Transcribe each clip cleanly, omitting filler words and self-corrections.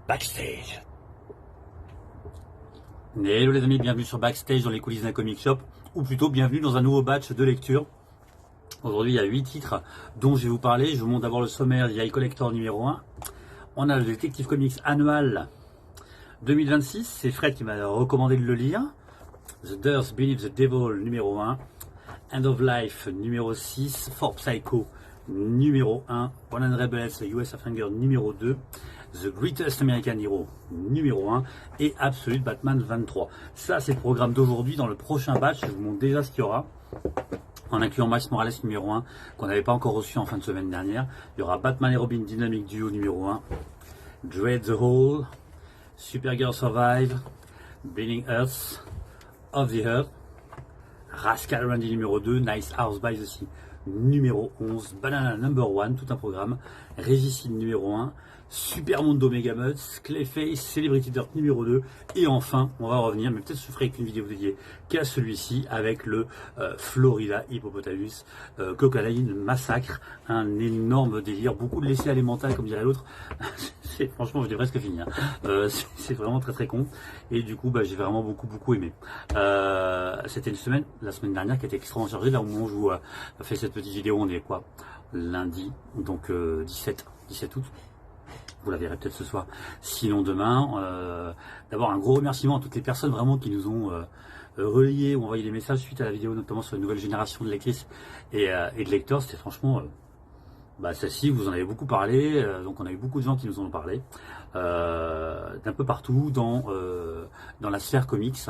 Backstage. Hello les amis, bienvenue sur Backstage dans les coulisses d'un comic shop, ou plutôt bienvenue dans un nouveau batch de lecture. Aujourd'hui il y a 8 titres dont je vais vous parler. Je vous montre d'abord le sommaire d'I Collector numéro 1. On a le Detective Comics annual 2026, c'est Fred qui m'a recommandé de le lire. The Dirt Beneath the Devil numéro 1. End of Life numéro 6. For Psycho numéro 1. One and Rebels US of Anger numéro 2. The Greatest American Hero numéro 1 et Absolute Batman 23. Ça c'est le programme d'aujourd'hui. Dans le prochain batch, je vous montre déjà ce qu'il y aura. En incluant Miles Morales numéro 1 qu'on n'avait pas encore reçu en fin de semaine dernière. Il y aura Batman et Robin Dynamic Duo numéro 1. Dread the Hole. Supergirl Survive. Bleeding Earth. Of the Earth. Rascal Randy numéro 2. Nice House by the Sea numéro 11. Banana number 1, tout un programme. Régicide numéro 1. Supermondo Megamuts, Clayface, Celebrity Dirt numéro 2 et enfin on va revenir, mais peut-être je ferai une vidéo dédiée qu'à celui-ci avec le Florida Hippopotamus Crocodile Massacre, un énorme délire, beaucoup de laisser aller mental comme dirait l'autre. Franchement je devrais presque finir, c'est vraiment très très con et du coup j'ai vraiment beaucoup aimé. C'était la semaine dernière qui était extrêmement chargée. Là au moment où je vous fais cette petite vidéo on est quoi, lundi, donc 17 août. Vous la verrez peut-être ce soir, sinon demain. D'abord un gros remerciement à toutes les personnes vraiment qui nous ont relayé ou envoyé des messages suite à la vidéo, notamment sur la nouvelle génération de lectrices et de lecteurs. C'était franchement, celle-ci vous en avez beaucoup parlé, donc on a eu beaucoup de gens qui nous en ont parlé, d'un peu partout dans la sphère comics,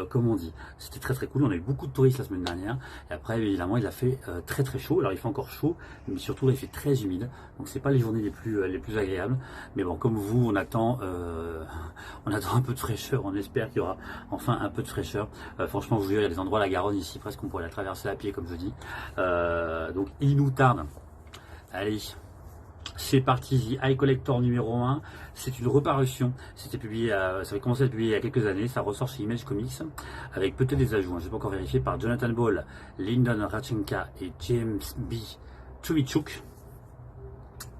comme on dit. C'était très très cool, on a eu beaucoup de touristes la semaine dernière, et après évidemment il a fait très très chaud. Alors il fait encore chaud, mais surtout là il fait très humide, donc c'est pas les journées les plus agréables, mais bon comme vous on attend un peu de fraîcheur, on espère qu'il y aura enfin un peu de fraîcheur. Franchement je vous jure, il y a des endroits, la Garonne ici presque on pourrait la traverser à pied comme je dis, donc il nous tarde. Allez, c'est parti. The Eye Collector numéro 1, c'est une reparution. C'était publié, ça avait commencé à être publié il y a quelques années. Ça ressort chez Image Comics avec peut-être des ajouts. Je n'ai pas encore vérifié, par Jonathan Ball, Lyndon Rachenka et James B. Tuichuk.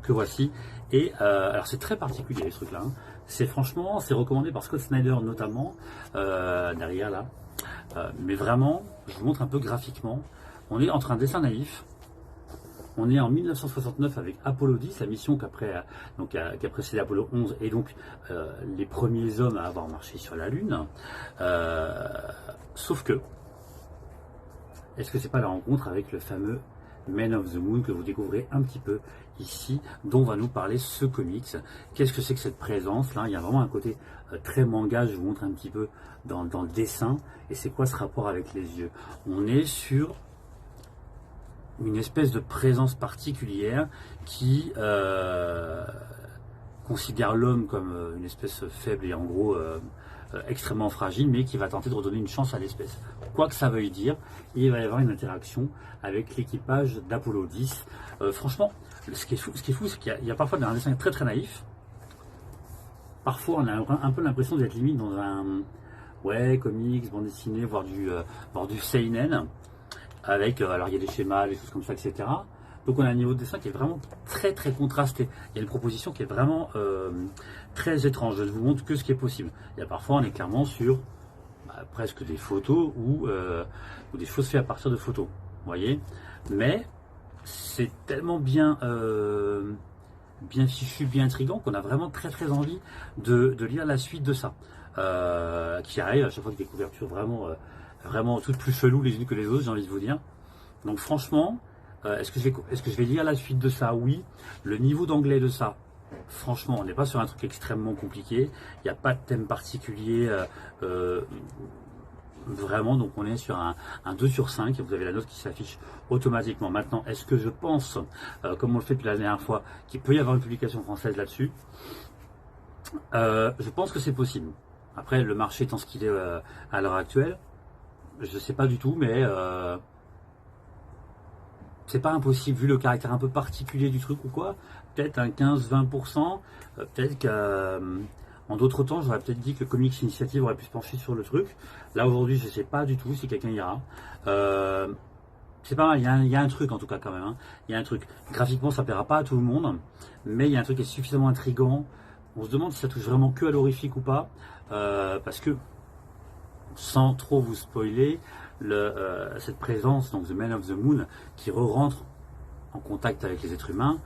Que voici. Et alors c'est très particulier ce truc-là. C'est franchement, c'est recommandé par Scott Snyder notamment derrière là. Mais vraiment, je vous montre un peu graphiquement. On est entre un dessin naïf. On est en 1969 avec Apollo 10, la mission qui a précédé Apollo 11 et donc les premiers hommes à avoir marché sur la Lune. Sauf que, est-ce que c'est pas la rencontre avec le fameux Man of the Moon que vous découvrez un petit peu ici, dont va nous parler ce comics. Qu'est-ce que c'est que cette présence là? Il y a vraiment un côté très manga, je vous montre un petit peu dans le dessin. Et c'est quoi ce rapport avec les yeux? On est sur une espèce de présence particulière qui considère l'homme comme une espèce faible et en gros extrêmement fragile, mais qui va tenter de redonner une chance à l'espèce. Quoi que ça veuille dire, il va y avoir une interaction avec l'équipage d'Apollo 10. Franchement, ce qui est fou, c'est qu'il y a parfois un dessin très très naïf. Parfois, on a un peu l'impression d'être limite dans un comics, bande dessinée, voire du seinen. Avec, alors il y a des schémas, des choses comme ça, etc. Donc on a un niveau de dessin qui est vraiment très très contrasté. Il y a une proposition qui est vraiment très étrange. Je ne vous montre que ce qui est possible. Il y a parfois, on est clairement sur presque des photos ou des choses faites à partir de photos. Vous voyez? Mais c'est tellement bien fichu, bien intriguant qu'on a vraiment très très envie de lire la suite de ça. Qui arrive à chaque fois avec des couvertures vraiment toutes plus cheloues les unes que les autres, j'ai envie de vous dire. Donc franchement, est-ce que je vais lire la suite de ça? Oui. Le niveau d'anglais de ça, franchement, on n'est pas sur un truc extrêmement compliqué. Il n'y a pas de thème particulier vraiment, donc on est sur un 2 sur 5 et vous avez la note qui s'affiche automatiquement. Maintenant, est-ce que je pense, comme on le fait depuis la dernière fois, qu'il peut y avoir une publication française là-dessus? Je pense que c'est possible. Après, le marché étant ce qu'il est à l'heure actuelle, je sais pas du tout, mais c'est pas impossible vu le caractère un peu particulier du truc ou quoi. Peut-être un 15-20%. Peut-être qu'en d'autres temps, j'aurais peut-être dit que Comics Initiative aurait pu se pencher sur le truc. Là aujourd'hui, je sais pas du tout si quelqu'un ira. C'est pas mal, il y a un truc en tout cas quand même. Il y a un truc. Graphiquement, ça plaira pas à tout le monde, mais il y a un truc qui est suffisamment intriguant On se demande si ça touche vraiment que à l'horrifique ou pas, parce que, sans trop vous spoiler, cette présence, donc The Man of the Moon, qui re-rentre en contact avec les êtres humains,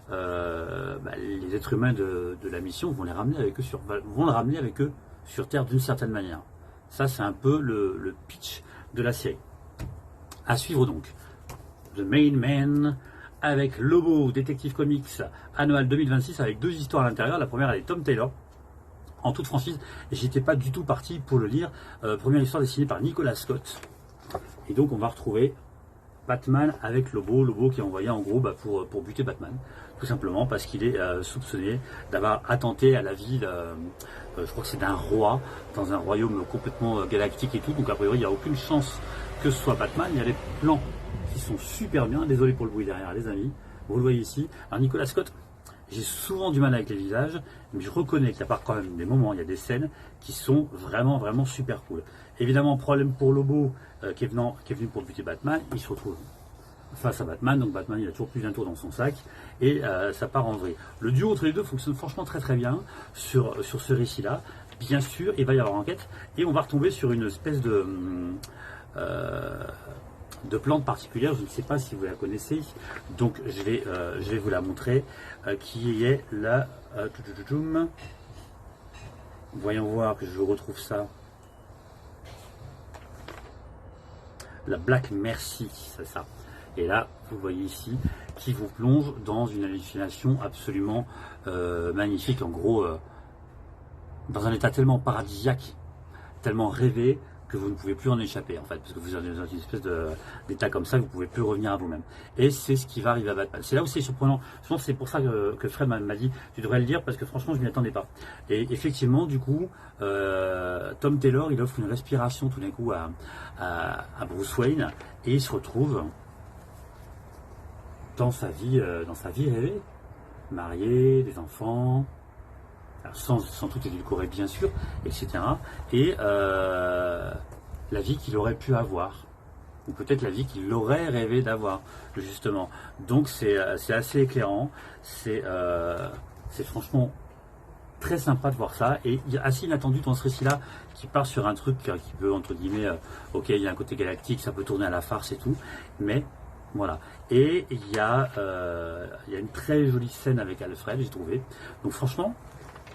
les êtres humains de la mission vont le ramener avec eux sur Terre d'une certaine manière. Ça, c'est un peu le pitch de la série. À suivre donc, The Main Man, avec Lobo, Detective Comics, annual 2026, avec 2 histoires à l'intérieur. La première, elle est Tom Taylor, en toute franchise, et j'étais pas du tout parti pour le lire. Première histoire dessinée par Nicolas Scott. Et donc, on va retrouver Batman avec Lobo qui est envoyé en gros pour buter Batman, tout simplement parce qu'il est soupçonné d'avoir attenté à la vie, je crois que c'est d'un roi, dans un royaume complètement galactique et tout, donc a priori il n'y a aucune chance que ce soit Batman. Il y a des plans qui sont super bien, désolé pour le bruit derrière les amis, vous le voyez ici. Alors Nicolas Scott, j'ai souvent du mal avec les visages, mais je reconnais qu'il y a quand même des moments, il y a des scènes qui sont vraiment vraiment super cool. Évidemment, problème pour Lobo qui est venu pour buter Batman, il se retrouve face à Batman, donc Batman il a toujours plus d'un tour dans son sac, et ça part en vrille. Le duo entre les deux fonctionne franchement très très bien sur ce récit-là. Bien sûr, il va y avoir enquête, et on va retomber sur une espèce de plante particulière, je ne sais pas si vous la connaissez, donc je vais vous la montrer, qui est la... voyons voir que je retrouve ça. La Black Mercy, c'est ça. Et là, vous voyez ici, qui vous plonge dans une hallucination absolument magnifique. En gros, dans un état tellement paradisiaque, tellement rêvé, que vous ne pouvez plus en échapper, en fait. Parce que vous avez une espèce d'état comme ça, vous ne pouvez plus revenir à vous-même. Et c'est ce qui va arriver à Batman. C'est là où c'est surprenant. Je pense que c'est pour ça que Fred m'a dit, tu devrais le lire, parce que franchement, je ne m'y attendais pas. Et effectivement, du coup, Tom Taylor, il offre une respiration tout d'un coup à Bruce Wayne, et il se retrouve dans sa vie rêvée, marié, des enfants, alors sans tout édulcorer bien sûr, etc. Et la vie qu'il aurait pu avoir, ou peut-être la vie qu'il aurait rêvé d'avoir, justement. Donc c'est assez éclairant, c'est franchement très sympa de voir ça, et assez inattendu dans ce récit-là, qui part sur un truc qui peut, entre guillemets, ok, il y a un côté galactique, ça peut tourner à la farce et tout, mais voilà. Et il y a une très jolie scène avec Alfred, j'ai trouvé. Donc franchement,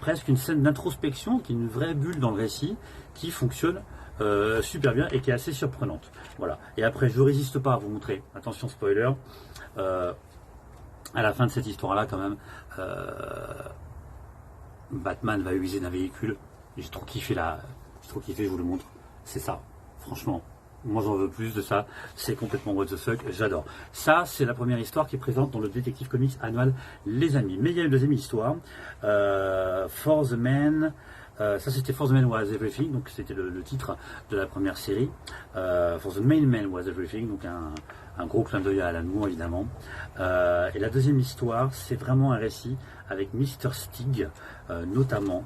presque une scène d'introspection, qui est une vraie bulle dans le récit, qui fonctionne super bien et qui est assez surprenante. Voilà. Et après, je ne résiste pas à vous montrer, attention spoiler, à la fin de cette histoire-là quand même, Batman va user d'un véhicule. J'ai trop kiffé, je vous le montre. C'est ça, franchement. Moi j'en veux plus de ça, c'est complètement what the fuck, j'adore. Ça c'est la première histoire qui est présente dans le Detective Comics annual Les Amis. Mais il y a une deuxième histoire, For the Man, ça c'était For the Man Was Everything, donc c'était le titre de la première série. For the Main Man Was Everything, donc un gros clin d'œil à Alan Moore évidemment. Et la deuxième histoire, c'est vraiment un récit avec Mr. Stig notamment,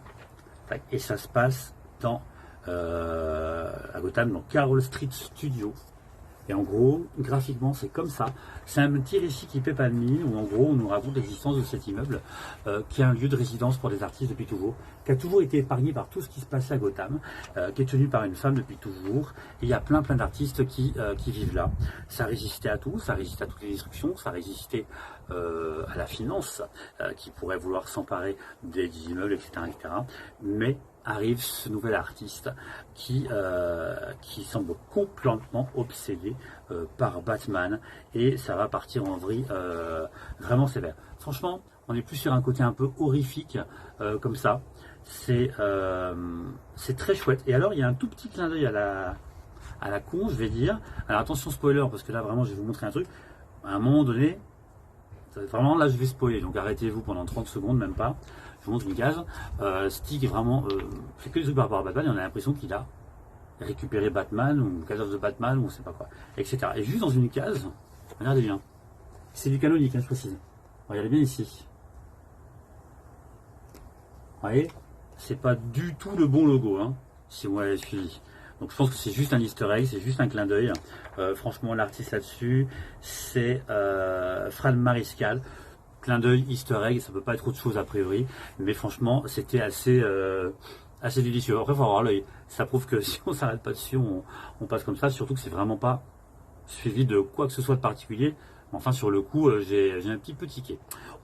et ça se passe dans... à Gotham, dans Carol Street Studio. Et en gros, graphiquement, c'est comme ça. C'est un petit récit qui paie pas de mine, où en gros, on nous raconte l'existence de cet immeuble, qui est un lieu de résidence pour des artistes depuis toujours, qui a toujours été épargné par tout ce qui se passait à Gotham, qui est tenu par une femme depuis toujours. Et il y a plein d'artistes qui vivent là. Ça résistait à tout, ça résistait à toutes les destructions, ça résistait à la finance, qui pourrait vouloir s'emparer des immeubles, etc., etc. Mais arrive ce nouvel artiste qui semble complètement obsédé par Batman, et ça va partir en vrille vraiment sévère. Franchement, on est plus sur un côté un peu horrifique comme ça. C'est très chouette. Et alors, il y a un tout petit clin d'œil à la con, je vais dire. Alors attention spoiler, parce que là vraiment, je vais vous montrer un truc. À un moment donné, vraiment là, je vais spoiler, donc arrêtez-vous pendant 30 secondes, même pas. Je vous montre une case. Stig est vraiment fait que des trucs par rapport à Batman, et on a l'impression qu'il a récupéré Batman, ou une case de Batman, ou on sait pas quoi, etc. Et juste dans une case, regardez bien, c'est du canonique, hein, je précise. Regardez bien ici. Vous voyez, c'est pas du tout le bon logo, hein, si vous m'avez suivi. Donc je pense que c'est juste un easter egg, c'est juste un clin d'œil. Franchement, l'artiste là-dessus, c'est Fran Mariscal. clin d'œil, easter egg, ça peut pas être autre chose a priori, mais franchement c'était assez délicieux. Après, il faut avoir l'œil. Ça prouve que si on s'arrête pas dessus, on passe comme ça, surtout que c'est vraiment pas suivi de quoi que ce soit de particulier. Enfin, sur le coup, j'ai un petit peu tiqué.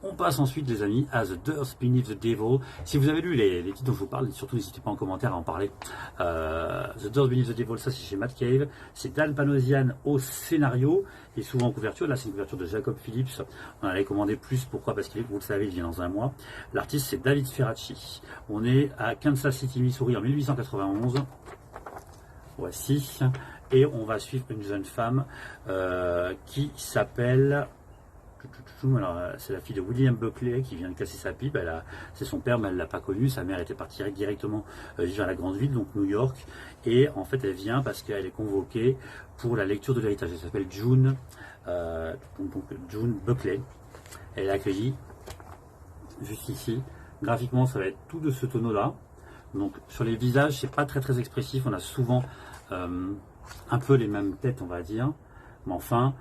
On passe ensuite, les amis, à The Dirt Beneath the Devil. Si vous avez lu les titres dont je vous parle, surtout n'hésitez pas en commentaire à en parler. The Dirt Beneath the Devil, ça c'est chez Matt Cave. C'est Dan Panosian au scénario et souvent en couverture. Là, c'est une couverture de Jacob Phillips. On allait commander plus. Pourquoi? Parce qu'il, vous le savez, il vient dans un mois. L'artiste, c'est David Ferracci. On est à Kansas City, Missouri, en 1891. Voici. Et on va suivre une jeune femme qui s'appelle... C'est la fille de William Buckley qui vient de casser sa pipe. C'est son père, mais elle ne l'a pas connu. Sa mère était partie directement vivre à la grande ville, donc New York. Et en fait, elle vient parce qu'elle est convoquée pour la lecture de l'héritage. Elle s'appelle June, June Buckley. Elle est accueillie juste ici. Graphiquement, ça va être tout de ce tonneau-là. Donc sur les visages, c'est pas très expressif. On a souvent un peu les mêmes têtes, on va dire. Mais enfin,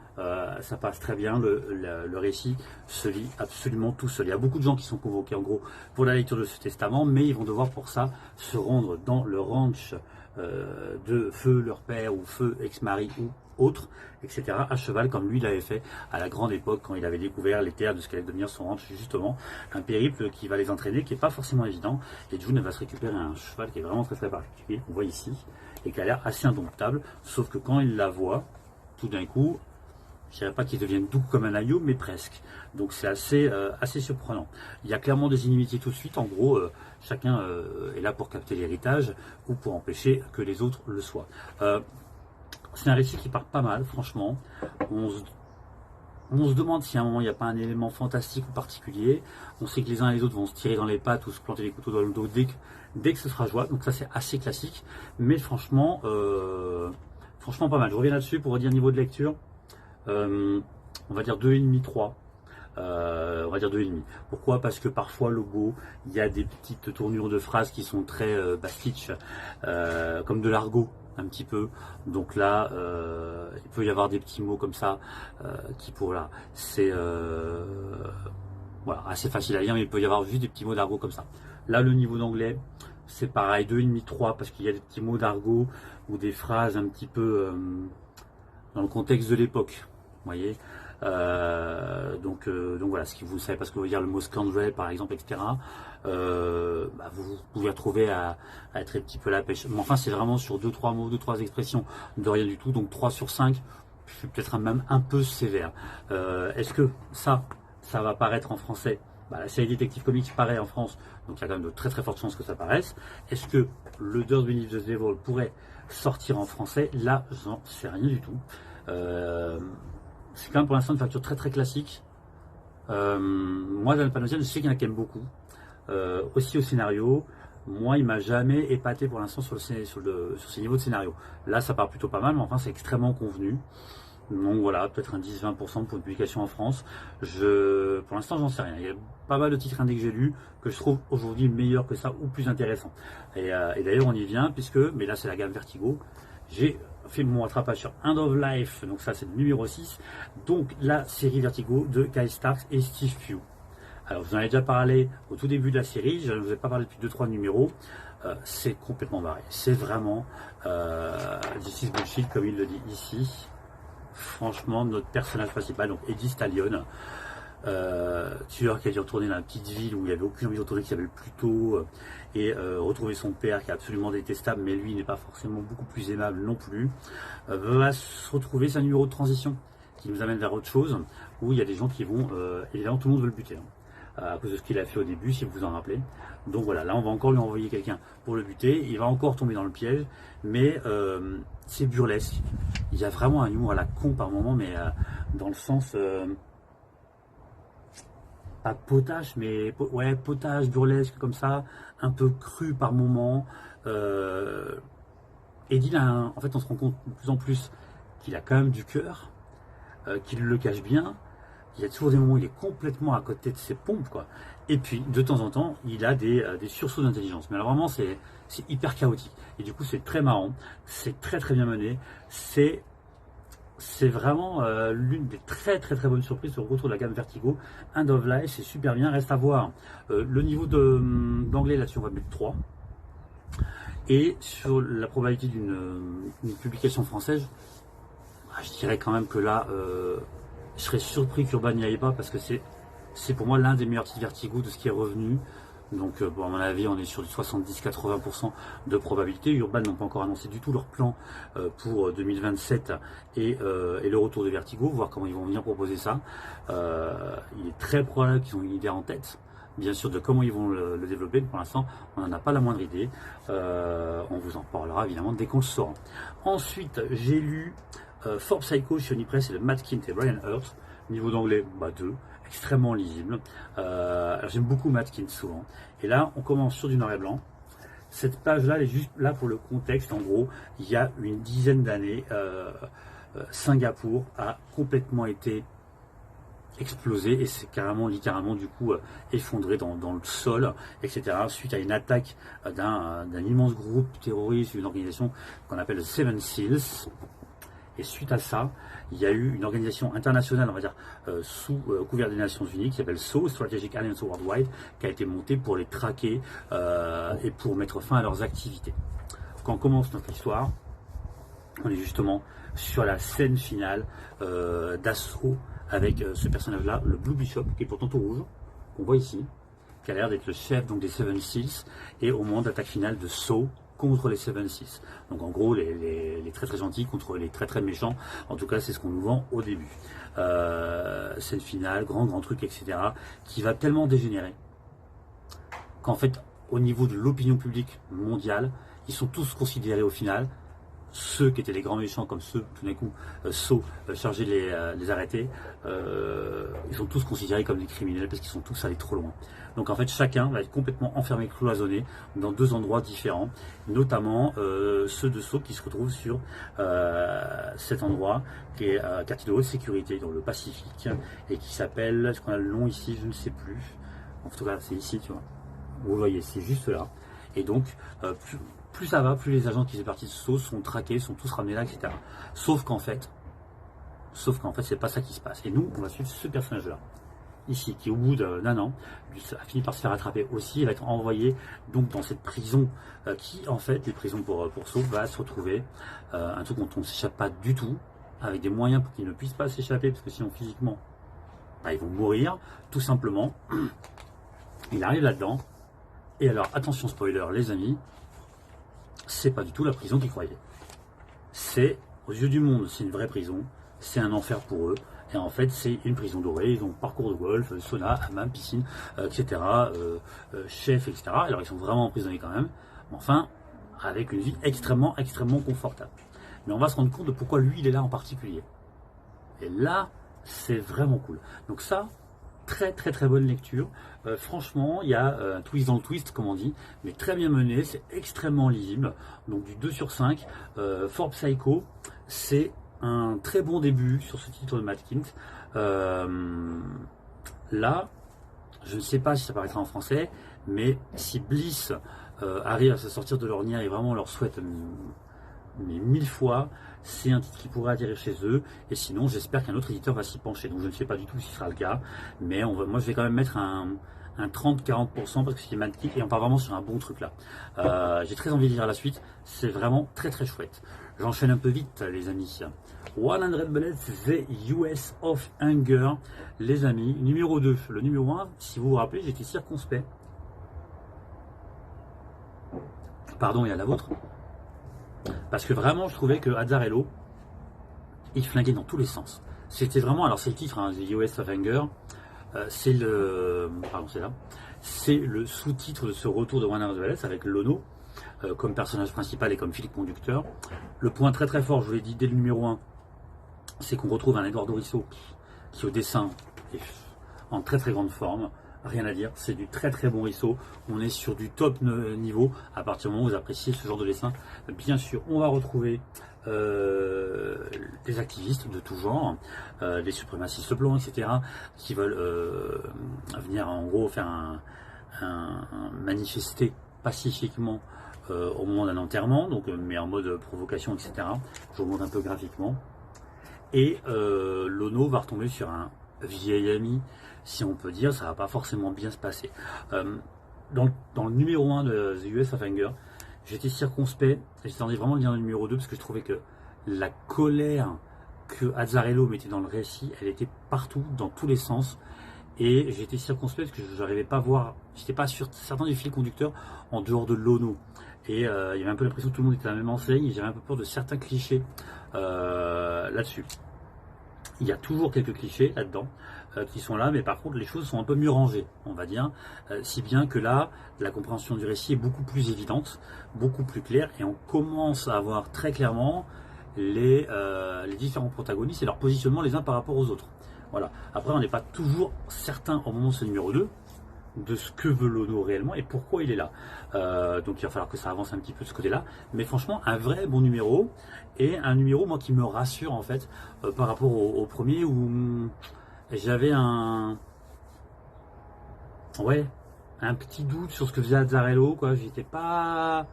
ça passe très bien. Le récit se lit absolument tout seul. Il y a beaucoup de gens qui sont convoqués en gros pour la lecture de ce testament, mais ils vont devoir pour ça se rendre dans le ranch de feu leur père ou feu ex-mari ou autre, etc. à cheval, comme lui l'avait fait à la grande époque quand il avait découvert les terres de ce qu'allait devenir son ranch, justement. Un périple qui va les entraîner, qui n'est pas forcément évident. Et June va se récupérer un cheval qui est vraiment très particulier, qu'on voit ici, et qui a l'air assez indomptable, sauf que quand il la voit, tout d'un coup, je ne dirais pas qu'il devienne doux comme un agneau, mais presque. Donc c'est assez surprenant. Il y a clairement des inimitiés tout de suite. En gros, chacun est là pour capter l'héritage ou pour empêcher que les autres le soient. C'est un récit qui part pas mal, franchement. On se demande si à un moment il n'y a pas un élément fantastique ou particulier. On sait que les uns et les autres vont se tirer dans les pattes ou se planter les couteaux dans le dos dès que ce sera jouable. Donc ça c'est assez classique. Mais franchement, pas mal. Je reviens là-dessus pour redire niveau de lecture. On va dire 2,5, 3. On va dire 2,5. Pourquoi? Parce que parfois le beau, il y a des petites tournures de phrases qui sont très bastitch, comme de l'argot un petit peu. Donc là, il peut y avoir des petits mots comme ça qui pour là, c'est voilà, assez facile à lire, mais il peut y avoir juste des petits mots d'argot comme ça. Là, le niveau d'anglais, c'est pareil, 2,5, 3, parce qu'il y a des petits mots d'argot ou des phrases un petit peu dans le contexte de l'époque. Vous voyez, donc voilà, ce que vous savez pas ce que veut dire le mot scoundrel par exemple, etc. Vous pouvez retrouver à être un petit peu la pêche. Mais enfin, c'est vraiment sur 2-3 mots, 2-3 expressions de rien du tout. Donc 3 sur 5, je suis peut-être même un peu sévère. Est-ce que ça va paraître en français? La série Détective Comics paraît en France, donc il y a quand même de très fortes chances que ça paraisse. Est-ce que le Dirt Beneath the Devil pourrait sortir en français? Là, j'en sais rien du tout. C'est quand même pour l'instant une facture très classique. Moi, Dan Panosian, je sais qu'il y en a quand même beaucoup. Aussi au scénario, moi, il m'a jamais épaté pour l'instant sur ces niveaux de scénario. Là, ça part plutôt pas mal, mais enfin, c'est extrêmement convenu. Donc voilà, peut-être un 10-20% pour une publication en France. Pour l'instant, j'en sais rien. Il y a pas mal de titres indés que j'ai lus que je trouve aujourd'hui meilleurs que ça ou plus intéressants. Et d'ailleurs, on y vient, mais là, c'est la gamme Vertigo. J'ai fait mon rattrapage sur End of Life, donc ça, c'est le numéro 6. Donc, la série Vertigo de Kyle Starks et Steve Pugh. Alors, je vous en ai déjà parlé au tout début de la série. Je ne vous ai pas parlé depuis 2-3 numéros. C'est complètement barré. C'est vraiment Justice Bullshit, comme il le dit ici. Franchement, notre personnage principal, donc Eddie Stallion, tueur qui a dû retourner dans la petite ville où il n'y avait aucune envie de retourner, qui s'appelle Pluto, et retrouver son père qui est absolument détestable, mais lui n'est pas forcément beaucoup plus aimable non plus, va se retrouver, c'est un numéro de transition qui nous amène vers autre chose, où il y a des gens qui vont, évidemment tout le monde veut le buter, à cause de ce qu'il a fait au début, si vous vous en rappelez. Donc voilà, là on va encore lui envoyer quelqu'un pour le buter, il va encore tomber dans le piège, mais c'est burlesque. Il y a vraiment un humour à la con par moment, mais dans le sens pas potache, mais ouais, potage, burlesque comme ça, un peu cru par moment. Eddie, en fait, on se rend compte de plus en plus qu'il a quand même du cœur, qu'il le cache bien. Il y a toujours des moments où il est complètement à côté de ses pompes, quoi. Et puis, de temps en temps, il a des sursauts d'intelligence. Mais alors vraiment, c'est hyper chaotique. Et du coup, c'est très marrant. C'est très bien mené. C'est c'est vraiment l'une des très bonnes surprises au retour de la gamme Vertigo. End of Life, c'est super bien, reste à voir le niveau d'anglais là-dessus, on va mettre 3. Et sur la probabilité d'une publication française, je dirais quand même que là, je serais surpris qu'Urban n'y aille pas parce que c'est pour moi l'un des meilleurs titres Vertigo de ce qui est revenu. Donc, bon, à mon avis, on est sur du 70-80% de probabilité. Urban n'ont pas encore annoncé du tout leur plan pour 2027 et le retour de Vertigo, voir comment ils vont venir proposer ça. Il est très probable qu'ils ont une idée en tête, bien sûr, de comment ils vont le développer. Pour l'instant, on n'en a pas la moindre idée. On vous en parlera évidemment dès qu'on le saura. Ensuite, j'ai lu Forbes Psycho chez Unipress et le Matt Kindt et Brian Hurst. Niveau d'anglais, 2. Extrêmement lisible. Alors j'aime beaucoup Matt Kindt souvent. Et là, on commence sur du noir et blanc. Cette page-là, elle est juste là pour le contexte. En gros, il y a une dizaine d'années, Singapour a complètement été explosé et c'est carrément, littéralement, du coup, effondré dans le sol, etc. Suite à une attaque d'un immense groupe terroriste, une organisation qu'on appelle le Seven Seals. Et suite à ça, il y a eu une organisation internationale, on va dire, sous couvert des Nations Unies, qui s'appelle SAW, Strategic Alliance Worldwide, qui a été montée pour les traquer et pour mettre fin à leurs activités. Quand on commence notre histoire, on est justement sur la scène finale d'assaut avec ce personnage-là, le Blue Bishop, qui est pourtant tout rouge, qu'on voit ici, qui a l'air d'être le chef donc, des Seven Seals, et au moment d'attaque finale de SAW, contre les Seven Seals. Donc en gros, les très gentils contre les très méchants. En tout cas, c'est ce qu'on nous vend au début. Scène finale, grand truc, etc. qui va tellement dégénérer qu'en fait, au niveau de l'opinion publique mondiale, ils sont tous considérés au final, ceux qui étaient les grands méchants comme ceux, tout d'un coup, SAW, chargés de les arrêter, ils sont tous considérés comme des criminels parce qu'ils sont tous allés trop loin. Donc en fait, chacun va être complètement enfermé, cloisonné dans deux endroits différents, notamment ceux de SAW qui se retrouvent sur cet endroit qui est quartier de haute sécurité dans le Pacifique et qui s'appelle, est-ce qu'on a le nom ici, je ne sais plus. En tout cas, c'est ici, tu vois. Vous voyez, c'est juste là. Et donc, plus ça va, plus les agents qui faisaient partie de SAW sont traqués, sont tous ramenés là, etc. Sauf qu'en fait, c'est pas ça qui se passe. Et nous, on va suivre ce personnage-là, ici, qui au bout d'un an, a fini par se faire attraper aussi, il va être envoyé donc dans cette prison, qui en fait, les prisons pour SAW, va se retrouver, un truc dont on ne s'échappe pas du tout, avec des moyens pour qu'ils ne puissent pas s'échapper, parce que sinon physiquement, ils vont mourir, tout simplement. Il arrive là-dedans, et alors, attention spoiler les amis, c'est pas du tout la prison qu'ils croyaient. C'est, aux yeux du monde, c'est une vraie prison, c'est un enfer pour eux, et en fait c'est une prison dorée, ils ont parcours de golf, sauna, hammam, piscine, etc., chef, etc. Alors ils sont vraiment emprisonnés quand même, mais enfin, avec une vie extrêmement confortable. Mais on va se rendre compte de pourquoi lui il est là en particulier. Et là, c'est vraiment cool. Donc ça, très bonne lecture. Franchement, il y a un twist dans le twist, comme on dit, mais très bien mené, c'est extrêmement lisible. Donc du 2 sur 5. Forbes Psycho, c'est un très bon début sur ce titre de Matt Kindt. Là, je ne sais pas si ça paraîtra en français, mais si Bliss arrive à se sortir de l'ornière et vraiment on leur souhaite mais 1000 fois, c'est un titre qui pourrait atterrir chez eux, et sinon j'espère qu'un autre éditeur va s'y pencher, donc je ne sais pas du tout si ce sera le cas, mais moi je vais quand même mettre un 30-40% parce que c'est Matt Kindt et on part vraiment sur un bon truc là. J'ai très envie de lire la suite, c'est vraiment très chouette. J'enchaîne un peu vite les amis. 100 Bullets, The US of Hunger, les amis, numéro 2. Le numéro 1, si vous vous rappelez, j'étais circonspect. Pardon, il y a la vôtre. Parce que vraiment, je trouvais que Azzarello, il flinguait dans tous les sens. C'était vraiment, alors c'est le titre, hein, The US of Hunger, c'est le sous-titre de ce retour de 100 Bullets avec Lono comme personnage principal et comme fil conducteur. Le point très fort, je vous l'ai dit dès le numéro 1, c'est qu'on retrouve un Eduardo Risso qui au dessin est en très grande forme. Rien à dire, c'est du très bon Risso. On est sur du top niveau à partir du moment où vous appréciez ce genre de dessin. Bien sûr, on va retrouver des activistes de tout genre, des suprémacistes blancs, etc., qui veulent venir en gros faire un manifester pacifiquement au moment d'un enterrement, donc mais en mode provocation, etc. Je vous montre un peu graphiquement. Et Lono va retomber sur un vieil ami, si on peut dire, ça va pas forcément bien se passer. Dans le numéro 1 de The US of Anger, j'étais circonspect, et j'attendais vraiment le lien numéro 2 parce que je trouvais que la colère que Azzarello mettait dans le récit, elle était partout, dans tous les sens. Et j'étais circonspect parce que je n'arrivais pas à voir, j'étais pas sûr certain du fil conducteur en dehors de Lono. Et il y avait un peu l'impression que tout le monde était à la même enseigne, et j'avais un peu peur de certains clichés là-dessus. Il y a toujours quelques clichés là-dedans qui sont là, mais par contre les choses sont un peu mieux rangées, on va dire, si bien que là, la compréhension du récit est beaucoup plus évidente, beaucoup plus claire, et on commence à voir très clairement les différents protagonistes et leur positionnement les uns par rapport aux autres. Voilà. Après, on n'est pas toujours certain au moment de ce numéro 2 de ce que veut Lono réellement et pourquoi il est là. Donc il va falloir que ça avance un petit peu de ce côté-là. Mais franchement, un vrai bon numéro, et un numéro moi qui me rassure en fait par rapport au premier où j'avais un petit doute sur ce que faisait Azzarello, quoi. J'étais pas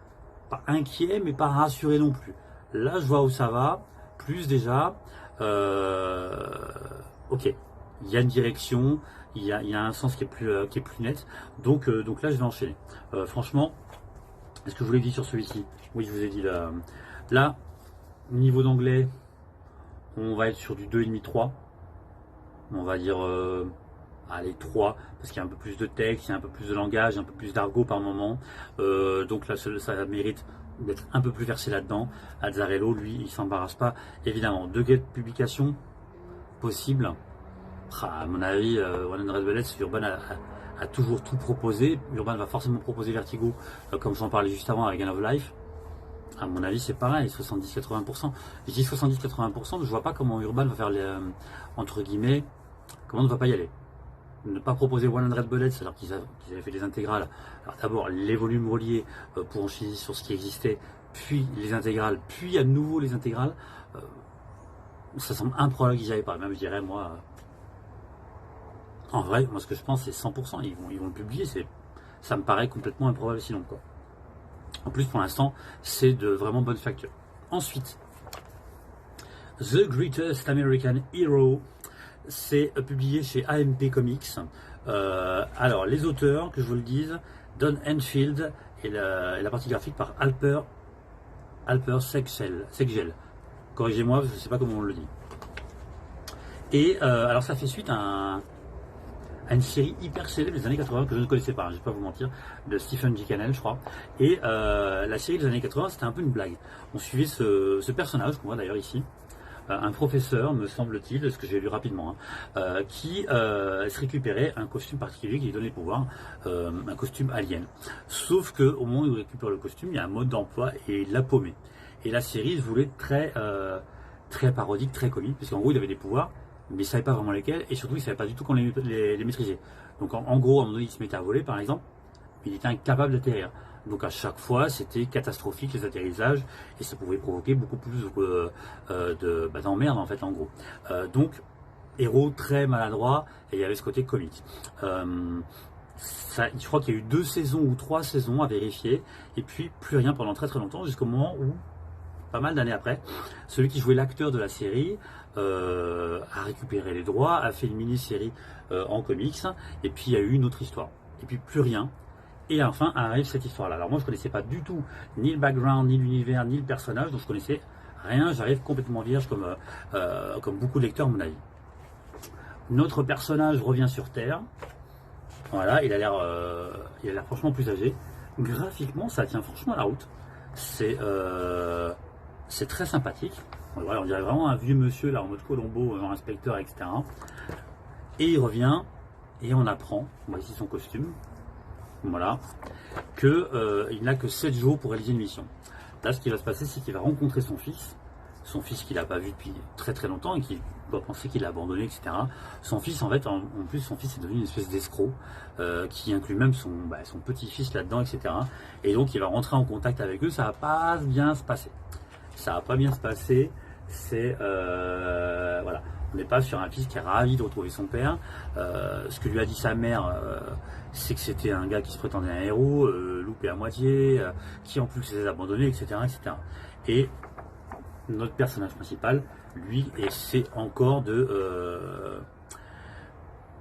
inquiet mais pas rassuré non plus. Là je vois où ça va, plus déjà. Ok, il y a une direction, il y a un sens qui est plus net. Donc là, je vais enchaîner. Franchement, est-ce que je vous l'ai dit sur celui-ci? Oui, je vous ai dit là. Là, niveau d'anglais, on va être sur du 2,5-3. On va dire, allez, 3, parce qu'il y a un peu plus de texte, il y a un peu plus de langage, un peu plus d'argot par moment. Donc là, ça mérite d'être un peu plus versé là-dedans. Azzarello, lui, il s'embarrasse pas. Évidemment, degré de publication possible. À mon avis, 100 Bullets, Urban a toujours tout proposé. Urban va forcément proposer Vertigo, comme j'en parlais juste avant avec Game of Life. À mon avis, c'est pareil, 70-80%. Je dis 70-80%, je vois pas comment Urban va faire les, entre guillemets, comment on ne va pas y aller. Ne pas proposer 100 Bullets alors qu'ils avaient fait des intégrales. Alors d'abord, les volumes reliés pour enchaîner sur ce qui existait, puis les intégrales, puis à nouveau les intégrales. Ça semble improbable qu'ils n'y avaient pas. Même je dirais, moi, en vrai, moi ce que je pense c'est 100%. Ils vont le publier. Ça me paraît complètement improbable sinon, quoi. En plus, pour l'instant, c'est de vraiment bonne facture. Ensuite, The Greatest American Hero, c'est publié chez AMP Comics. Alors, les auteurs, que je vous le dise, Don Enfield et la partie graphique par Alper Seggel. Corrigez-moi, je ne sais pas comment on le dit. Et alors ça fait suite à une série hyper célèbre des années 80 que je ne connaissais pas, je ne vais pas vous mentir, de Stephen J. Cannell, je crois. Et la série des années 80, c'était un peu une blague. On suivait ce personnage, qu'on voit d'ailleurs ici, un professeur, me semble-t-il, de ce que j'ai lu rapidement, qui se récupérait un costume particulier qui lui donnait le pouvoir, un costume alien. Sauf qu'au moment où il récupère le costume, il y a un mode d'emploi et il l'a paumé. Et la série se voulait très parodique, très comique, parce qu'en gros il avait des pouvoirs, mais il ne savait pas vraiment lesquels, et surtout il ne savait pas du tout qu'on les maîtrisait. Donc en gros, à un moment donné, il se mettait à voler par exemple, mais il était incapable d'atterrir. Donc à chaque fois, c'était catastrophique les atterrissages, et ça pouvait provoquer beaucoup plus d'emmerde en fait, en gros. Donc, héros très maladroit, et il y avait ce côté comique. Je crois qu'il y a eu 2 saisons ou 3 saisons à vérifier, et puis plus rien pendant très très longtemps, jusqu'au moment où, pas mal d'années après, celui qui jouait l'acteur de la série a récupéré les droits, a fait une mini-série en comics, et puis il y a eu une autre histoire. Et puis plus rien. Et enfin arrive cette histoire-là. Alors moi je ne connaissais pas du tout ni le background, ni l'univers, ni le personnage, donc je connaissais rien, j'arrive complètement vierge comme beaucoup de lecteurs à mon avis. Notre personnage revient sur Terre. Voilà, il a l'air franchement plus âgé. Graphiquement, ça tient franchement la route. C'est très sympathique. Voilà, on dirait vraiment un vieux monsieur là en mode Colombo, genre inspecteur, etc. Et il revient et on apprend, on voit ici son costume, voilà, qu'il n'a que 7 jours pour réaliser une mission. Là, ce qui va se passer, c'est qu'il va rencontrer son fils qu'il n'a pas vu depuis très très longtemps et qui doit penser qu'il l'a abandonné, etc. Son fils, en fait, en plus, son fils est devenu une espèce d'escroc qui inclut même son petit-fils là-dedans, etc. Et donc, il va rentrer en contact avec eux. Ça va pas bien se passer. Ça va pas bien se passer. C'est voilà. On n'est pas sur un fils qui est ravi de retrouver son père. Ce que lui a dit sa mère, c'est que c'était un gars qui se prétendait un héros, loupé à moitié, qui en plus s'est abandonné, etc., etc. Et notre personnage principal, lui, essaie encore de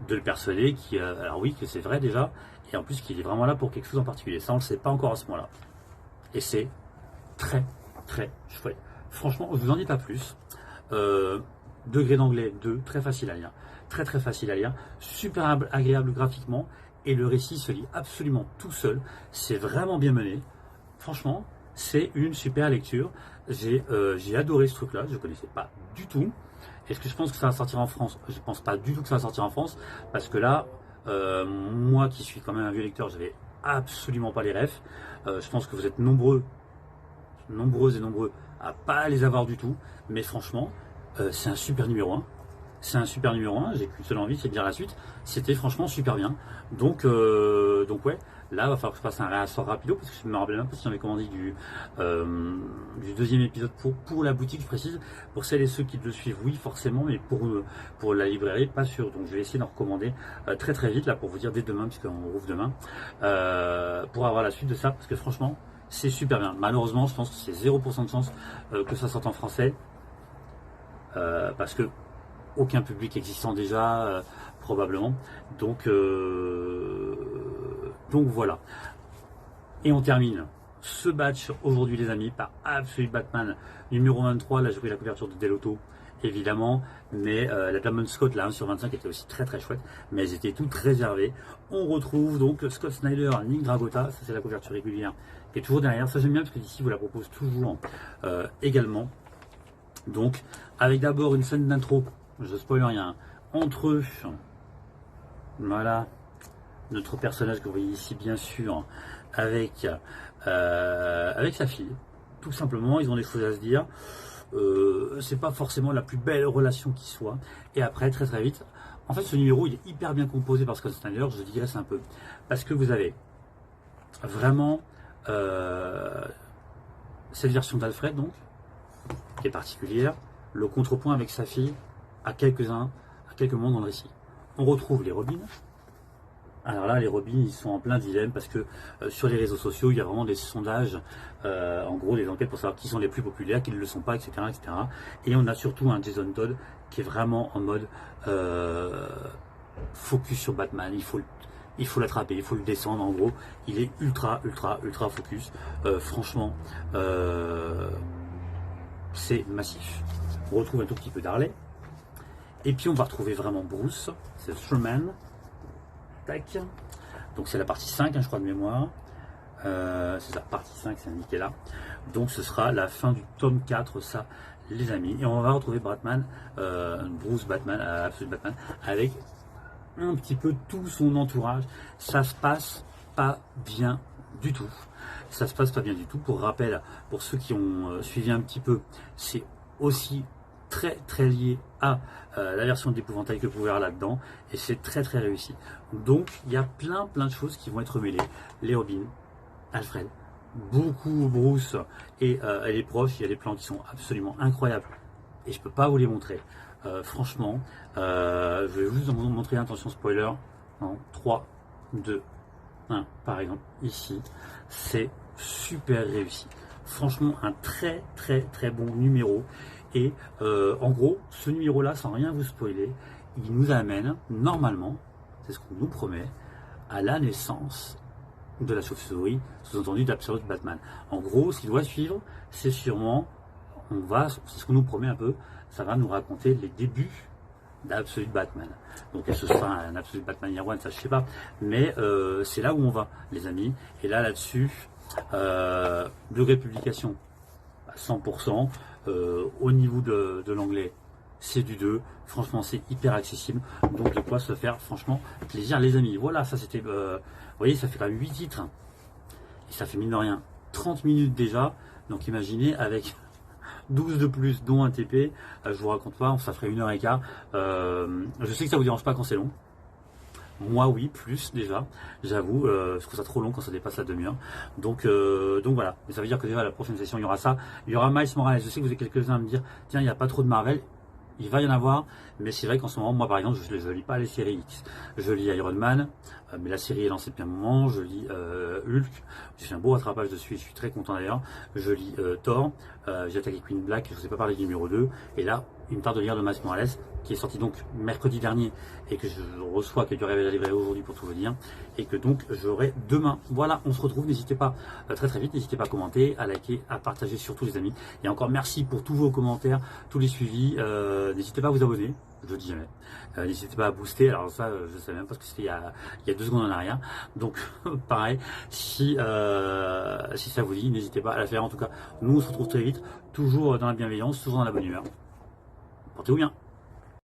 le persuader alors oui, que c'est vrai déjà, et en plus qu'il est vraiment là pour quelque chose en particulier. Ça, on ne le sait pas encore à ce moment-là. Et c'est très, très chouette. Franchement, je vous en dis pas plus. Degré d'anglais 2, très facile à lire. Très, très facile à lire. Super agréable graphiquement. Et le récit se lit absolument tout seul. C'est vraiment bien mené. Franchement, c'est une super lecture. J'ai adoré ce truc-là. Je ne connaissais pas du tout. Est-ce que je pense que ça va sortir en France? Je ne pense pas du tout que ça va sortir en France. Parce que là, moi qui suis quand même un vieux lecteur, j'avais absolument pas les refs. Je pense que vous êtes nombreuses et nombreux à pas les avoir du tout. Mais franchement, c'est un super numéro 1. C'est un super numéro 1, j'ai qu'une seule envie, c'est de lire la suite. C'était franchement super bien. Donc ouais, là, il va falloir que je fasse un réassort rapido, parce que je me rappelle même pas si j'avais commandé du deuxième épisode pour la boutique, je précise. Pour celles et ceux qui le suivent, oui, forcément, mais pour la librairie, pas sûr. Donc je vais essayer d'en recommander très très vite, là, pour vous dire dès demain, puisqu'on rouvre demain, pour avoir la suite de ça, parce que franchement, c'est super bien. Malheureusement, je pense que c'est 0% de chance que ça sorte en français, parce que aucun public existant déjà, probablement. Donc voilà. Et on termine ce batch aujourd'hui, les amis, par Absolute Batman numéro 23. Là, j'ai pris la couverture de Delotto, évidemment, mais la Diamond Scott, la 1 sur 25, était aussi très très chouette, mais elles étaient toutes réservées. On retrouve donc Scott Snyder, Nick Dragotta, ça c'est la couverture régulière, qui est toujours derrière. Ça j'aime bien, parce que d'ici, vous la propose toujours également. Donc, avec d'abord une scène d'intro, je spoil rien, entre eux, voilà, notre personnage que vous voyez ici, bien sûr, avec sa fille. Tout simplement, ils ont des choses à se dire. C'est pas forcément la plus belle relation qui soit. Et après, très très vite, en fait, ce numéro, il est hyper bien composé par Scott Snyder. Je digresse un peu, parce que vous avez vraiment cette version d'Alfred, donc, qui est particulière, le contrepoint avec sa fille à quelques moments dans le récit. On retrouve les Robins. Alors là, les Robins, ils sont en plein dilemme, parce que sur les réseaux sociaux, il y a vraiment des sondages, en gros des enquêtes pour savoir qui sont les plus populaires, qui ne le sont pas, etc., etc. Et on a surtout un Jason Todd qui est vraiment en mode focus sur Batman. Il faut l'attraper, il faut le descendre, en gros. Il est ultra focus. Franchement, c'est massif. On retrouve un tout petit peu d'Harley. Et puis on va retrouver vraiment Bruce, c'est Superman. Tac. Donc c'est la partie 5, je crois, de mémoire. C'est ça, partie 5, c'est indiqué là. Donc ce sera la fin du tome 4, ça, les amis. Et on va retrouver Batman, Bruce Batman, Absolute Batman, avec un petit peu tout son entourage. Ça se passe pas bien du tout. Ça se passe pas bien du tout. Pour rappel, pour ceux qui ont suivi un petit peu, c'est aussi très très lié à la version d'épouvantail que vous pouvez voir là-dedans, et c'est très très réussi. Donc il y a plein de choses qui vont être mêlées. Les Robins, Alfred, beaucoup Bruce et les proches. Il y a des plans qui sont absolument incroyables et je peux pas vous les montrer. Franchement, je vais juste vous montrer, attention spoiler, en 3, 2, 1, par exemple, ici, c'est super réussi. Franchement, un très bon numéro. Et en gros, ce numéro-là, sans rien vous spoiler, il nous amène, normalement, c'est ce qu'on nous promet, à la naissance de la chauve-souris, sous-entendu d'Absolute Batman. En gros, ce qu'il doit suivre, c'est sûrement, c'est ce qu'on nous promet un peu, ça va nous raconter les débuts d'Absolute Batman. Donc ce sera un Absolute Batman Year One, ça je sais pas, mais c'est là où on va, les amis. Et là-dessus, degré de publication à 100%, au niveau de l'anglais, c'est du 2. Franchement, c'est hyper accessible. Donc de quoi se faire franchement plaisir, les amis. Voilà, ça c'était, vous voyez, ça fait quand même 8 titres. Et ça fait mine de rien 30 minutes déjà. Donc imaginez avec 12 de plus, dont un TP, je vous raconte pas, ça ferait 1h15. Je sais que ça vous dérange pas quand c'est long. Moi oui, plus déjà, j'avoue, je trouve ça trop long quand ça dépasse la demi-heure. Donc voilà, mais ça veut dire que déjà la prochaine session il y aura ça, il y aura Miles Morales. Je sais que vous êtes quelques-uns à me dire, tiens, il n'y a pas trop de Marvel. il va y en avoir, mais c'est vrai qu'en ce moment, moi par exemple, je ne lis pas les séries X. Je lis Iron Man, mais la série est lancée depuis un moment. Je lis Hulk, j'ai fait un beau rattrapage dessus, je suis très content d'ailleurs. Je lis Thor, j'ai attaqué Queen Black, je ne vous ai pas parlé du numéro 2, et là, il me tarde de lire le Miles Morales, qui est sorti donc mercredi dernier, et que je reçois, qui a dû arriver à la librairie aujourd'hui pour tout vous dire, et que donc j'aurai demain. Voilà, on se retrouve, n'hésitez pas très très vite, n'hésitez pas à commenter, à liker, à partager surtout les amis. Et encore merci pour tous vos commentaires, tous les suivis, n'hésitez pas à vous abonner, je le dis jamais. N'hésitez pas à booster, alors ça je sais même parce que c'était il y a 2 secondes en arrière. Donc pareil, si ça vous dit, n'hésitez pas à la faire. En tout cas, nous on se retrouve très vite, toujours dans la bienveillance, toujours dans la bonne humeur. Portez-vous bien.